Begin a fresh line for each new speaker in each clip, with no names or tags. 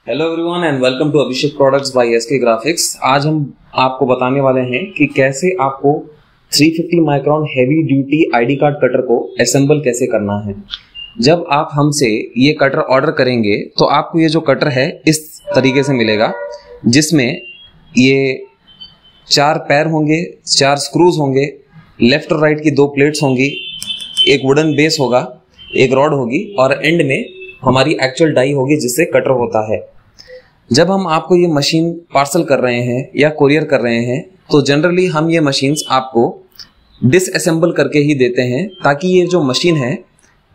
Hello everyone and welcome to Abhishek products by SK graphics. आज हम आपको बताने वाले हैं कि कैसे आपको 350 micron heavy duty ID card cutter को असेंबल कैसे करना है। जब आप हमसे ये कटर ऑर्डर करेंगे तो आपको ये जो कटर है इस तरीके से मिलेगा, जिसमें ये 4 पैर होंगे, 4 स्क्रूज होंगे, लेफ्ट और राइट की 2 प्लेट्स होंगी, एक वुडन बेस होगा, एक रॉड होगी और एंड में हमारी एक्चुअल डाई होगी जिससे कटर होता है। जब हम आपको ये मशीन पार्सल कर रहे हैं या कोरियर कर रहे हैं तो जनरली हम ये मशीन्स आपको डिसअसेंबल करके ही देते हैं, ताकि ये जो मशीन है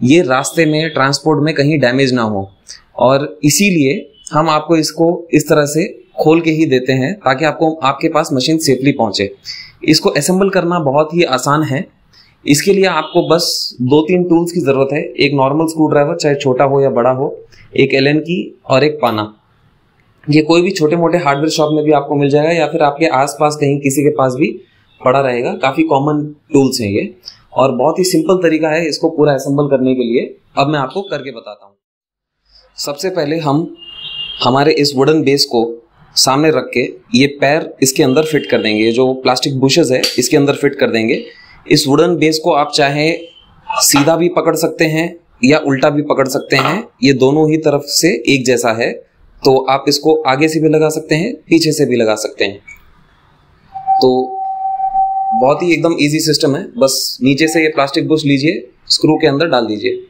ये रास्ते में ट्रांसपोर्ट में कहीं डैमेज ना हो, और इसीलिए हम आपको इसको इस तरह से खोल के ही देते हैं ताकि आपको आपके पास मशीन सेफली पहुंचे। इसको असेंबल करना बहुत ही आसान है। इसके लिए आपको बस 2-3 टूल्स की जरूरत है। एक नॉर्मल स्क्रू ड्राइवर, चाहे छोटा हो या बड़ा हो, एक एलन की और एक पाना। ये कोई भी छोटे मोटे हार्डवेयर शॉप में भी आपको मिल जाएगा या फिर आपके आसपास कहीं किसी के पास भी पड़ा रहेगा। काफी कॉमन टूल्स हैं ये और बहुत ही सिंपल तरीका है इसको पूरा असेंबल करने के लिए। अब मैं आपको करके बताता हूँ। सबसे पहले हम हमारे इस वुडन बेस को सामने रख के ये पैर इसके अंदर फिट कर देंगे। जो प्लास्टिक बुशेस है इसके अंदर फिट कर देंगे। इस वुडन बेस को आप चाहे सीधा भी पकड़ सकते हैं या उल्टा भी पकड़ सकते हैं, ये दोनों ही तरफ से एक जैसा है। तो आप इसको आगे से भी लगा सकते हैं, पीछे से भी लगा सकते हैं। तो बहुत ही एकदम इजी सिस्टम है। बस नीचे से ये प्लास्टिक बुश लीजिए, स्क्रू के अंदर डाल दीजिए।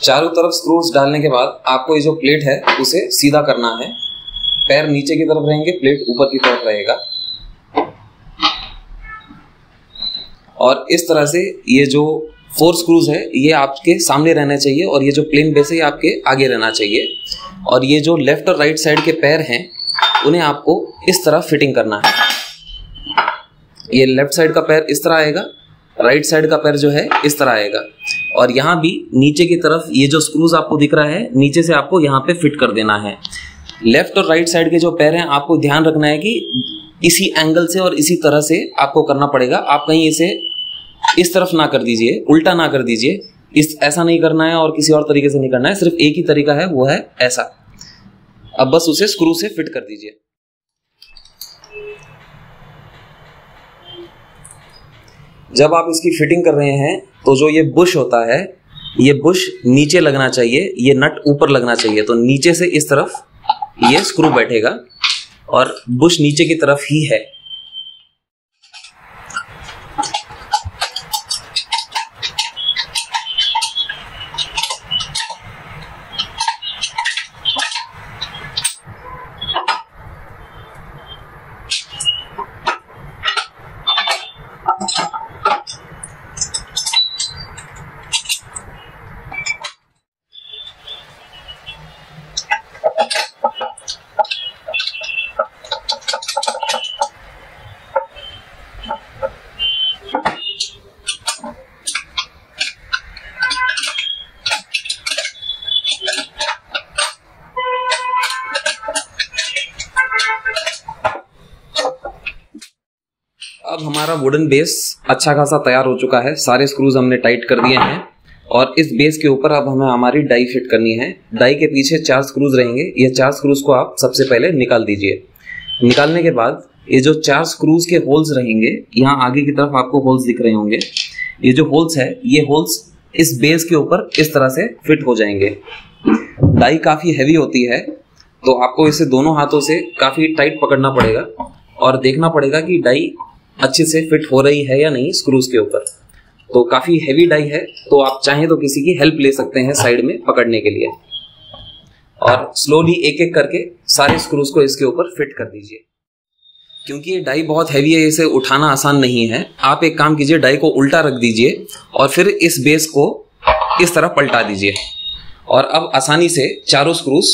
चारों तरफ स्क्रूज डालने के बाद आपको ये जो प्लेट है उसे सीधा करना है। पैर नीचे की तरफ रहेंगे, प्लेट ऊपर की तरफ रहेगा। और इस तरह से ये जो 4 स्क्रूज है ये आपके सामने रहना चाहिए और ये जो प्लेन बेस है ये आपके आगे रहना चाहिए। और ये जो लेफ्ट और राइट साइड के पैर हैं उन्हें आपको इस तरह फिटिंग करना है। ये लेफ्ट साइड का पैर इस तरह आएगा, राइट साइड का पैर जो है इस तरह आएगा। और यहाँ भी नीचे की तरफ ये जो स्क्रूज आपको दिख रहा है नीचे से आपको यहाँ पे फिट कर देना है। लेफ्ट और राइट साइड के जो पैर हैं आपको ध्यान रखना है कि इसी एंगल से और इसी तरह से आपको करना पड़ेगा। आप कहीं इसे इस तरफ ना कर दीजिए, उल्टा ना कर दीजिए। ऐसा नहीं करना है और किसी और तरीके से नहीं करना है, सिर्फ एक ही तरीका है, वो है ऐसा। अब बस उसे स्क्रू से फिट कर दीजिए। जब आप इसकी फिटिंग कर रहे हैं तो जो ये बुश होता है ये बुश नीचे लगना चाहिए, ये नट ऊपर लगना चाहिए। तो नीचे से इस तरफ ये स्क्रू बैठेगा और बुश नीचे की तरफ ही है। अब हमारा वुडन बेस अच्छा खासा तैयार हो चुका है। सारे स्क्रूज हमने टाइट कर दिए हैं और इस बेस के ऊपर अब हमें हमारी डाई फिट करनी है। डाई के पीछे 4 स्क्रूज रहेंगे। ये 4 स्क्रूज को आप सबसे पहले निकाल दीजिए। निकालने के बाद ये जो 4 स्क्रूज के होल्स रहेंगे, यहाँ आगे की तरफ आपको होल्स दिख रहे होंगे। ये जो होल्स है ये होल्स इस बेस के ऊपर इस तरह से फिट हो जाएंगे। डाई काफी हैवी होती है तो आपको इसे दोनों हाथों से काफी टाइट पकड़ना पड़ेगा और देखना पड़ेगा कि डाई अच्छे से फिट हो रही है या नहीं स्क्रूज के ऊपर। तो काफी हैवी डाई है तो आप चाहें तो किसी की हेल्प ले सकते हैं साइड में पकड़ने के लिए। और स्लोली एक एक करके सारे स्क्रूज को इसके ऊपर फिट कर दीजिए। क्योंकि ये डाई बहुत हैवी है, इसे उठाना आसान नहीं है। आप एक काम कीजिए, डाई को उल्टा रख दीजिए और फिर इस बेस को इस तरह पलटा दीजिए और अब आसानी से चारों स्क्रूज,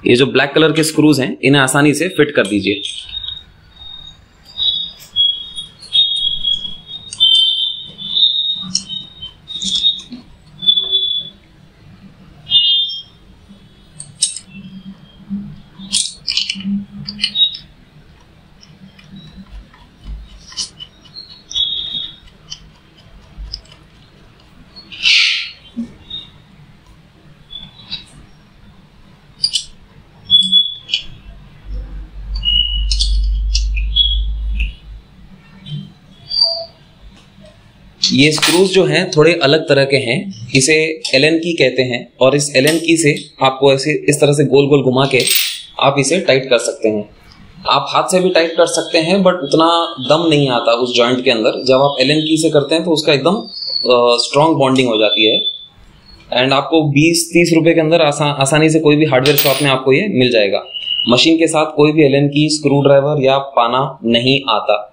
ये जो ब्लैक कलर के स्क्रूज हैं, इन्हें आसानी से फिट कर दीजिए। ये स्क्रूज जो हैं थोड़े अलग तरह के हैं, इसे एलन की कहते हैं और इस एलन की से आपको ऐसे इस तरह से गोल गोल घुमा के आप इसे टाइट कर सकते हैं। आप हाथ से भी टाइट कर सकते हैं बट उतना दम नहीं आता उस जॉइंट के अंदर। जब आप एलन की से करते हैं तो उसका एकदम स्ट्रॉन्ग बॉन्डिंग हो जाती है एंड आपको 20-30 रुपए के अंदर आसानी से कोई भी हार्डवेयर शॉप में आपको ये मिल जाएगा। मशीन के साथ कोई भी एलन की, स्क्रू ड्राइवर या पाना नहीं आता।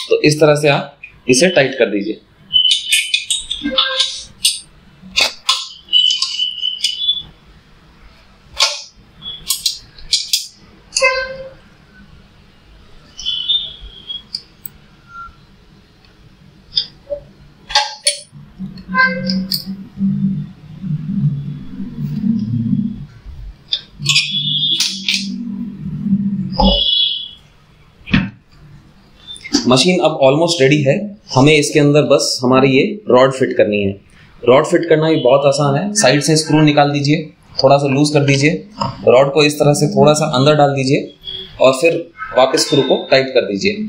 तो इस तरह से आप इसे टाइट कर दीजिए। मशीन अब ऑलमोस्ट रेडी है। हमें इसके अंदर बस हमारी ये रॉड फिट करनी है। रॉड फिट करना भी बहुत आसान है। साइड से स्क्रू निकाल दीजिए, थोड़ा सा लूज कर दीजिए, रॉड को इस तरह से थोड़ा सा अंदर डाल दीजिए और फिर वापस स्क्रू को टाइट कर दीजिए।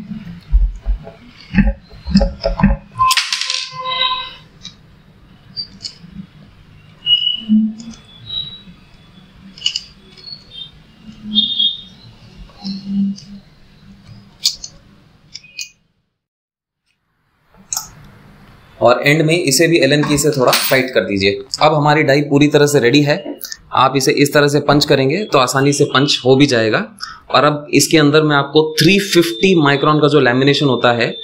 और एंड में इसे भी एलन की से थोड़ा टाइट कर दीजिए। अब हमारी डाई पूरी तरह से रेडी है। आप इसे इस तरह से पंच करेंगे तो आसानी से पंच हो भी जाएगा। और अब इसके अंदर मैं आपको 350 माइक्रोन का जो लैमिनेशन होता है,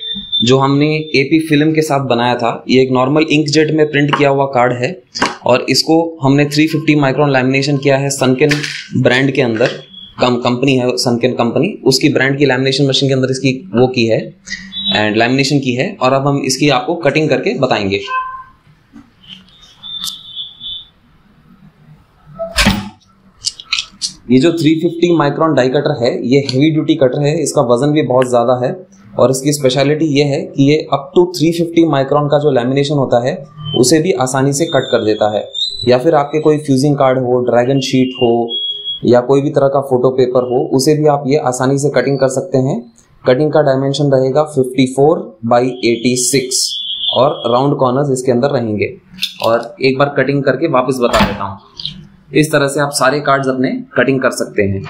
जो हमने एपी फिल्म के साथ बनाया था, ये एक नॉर्मल इंकजेट में प्रिंट किया हुआ कार्ड है और इसको हमने 350 माइक्रोन लैमिनेशन किया है सनकेन ब्रांड के अंदर। कंपनी है सनकेन कंपनी, उसकी ब्रांड की लैमिनेशन मशीन के अंदर इसकी वो की है एंड लैमिनेशन की है। और अब हम इसकी आपको कटिंग करके बताएंगे। ये जो 350 माइक्रोन डाई कटर है, ये हेवी ड्यूटी कटर है। इसका वजन भी बहुत ज्यादा है और इसकी स्पेशलिटी ये है कि ये अप टू 350 माइक्रोन का जो लैमिनेशन होता है उसे भी आसानी से कट कर देता है। या फिर आपके कोई फ्यूजिंग कार्ड हो, ड्रैगन शीट हो या कोई भी तरह का फोटो पेपर हो, उसे भी आप ये आसानी से कटिंग कर सकते हैं। कटिंग का डायमेंशन रहेगा 54/86 और राउंड कॉर्नर्स इसके अंदर रहेंगे। और एक बार कटिंग करके वापस बता देता हूँ। इस तरह से आप सारे कार्ड्स अपने कटिंग कर सकते हैं।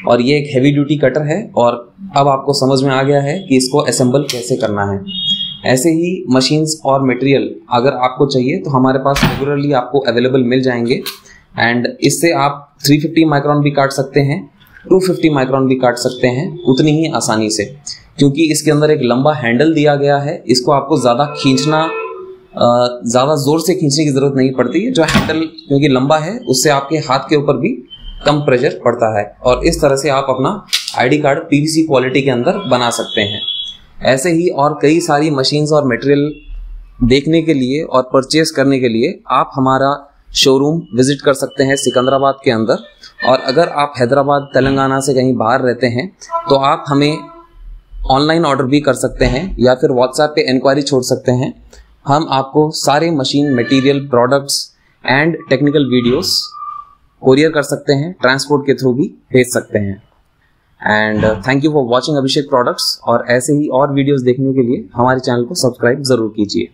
और ये एक हेवी ड्यूटी कटर है और अब आपको समझ में आ गया है कि इसको असेंबल कैसे करना है। ऐसे ही मशीन्स और मटेरियल अगर आपको चाहिए तो हमारे पास रेगुलरली आपको अवेलेबल मिल जाएंगे एंड इससे आप 350 माइक्रोन भी काट सकते हैं, 250 माइक्रोन भी काट सकते हैं उतनी ही आसानी से, क्योंकि इसके अंदर एक लंबा हैंडल दिया गया है। इसको आपको ज़्यादा जोर से खींचने की जरूरत नहीं पड़ती है। जो हैंडल क्योंकि लंबा है उससे आपके हाथ के ऊपर भी कम प्रेशर पड़ता है और इस तरह से आप अपना आईडी कार्ड पीवीसी क्वालिटी के अंदर बना सकते हैं। ऐसे ही और कई सारी मशीन्स और मटेरियल देखने के लिए और परचेस करने के लिए आप हमारा शोरूम विजिट कर सकते हैं सिकंदराबाद के अंदर। और अगर आप हैदराबाद, तेलंगाना से कहीं बाहर रहते हैं तो आप हमें ऑनलाइन ऑर्डर भी कर सकते हैं या फिर व्हाट्सएप पे इंक्वायरी छोड़ सकते हैं। हम आपको सारे machine, material, products and technical videos courier कर सकते हैं, ट्रांसपोर्ट के थ्रू भी भेज सकते हैं। And thank you for watching Abhishek products. और ऐसे ही और वीडियोस देखने के लिए हमारे चैनल को सब्सक्राइब जरूर कीजिए।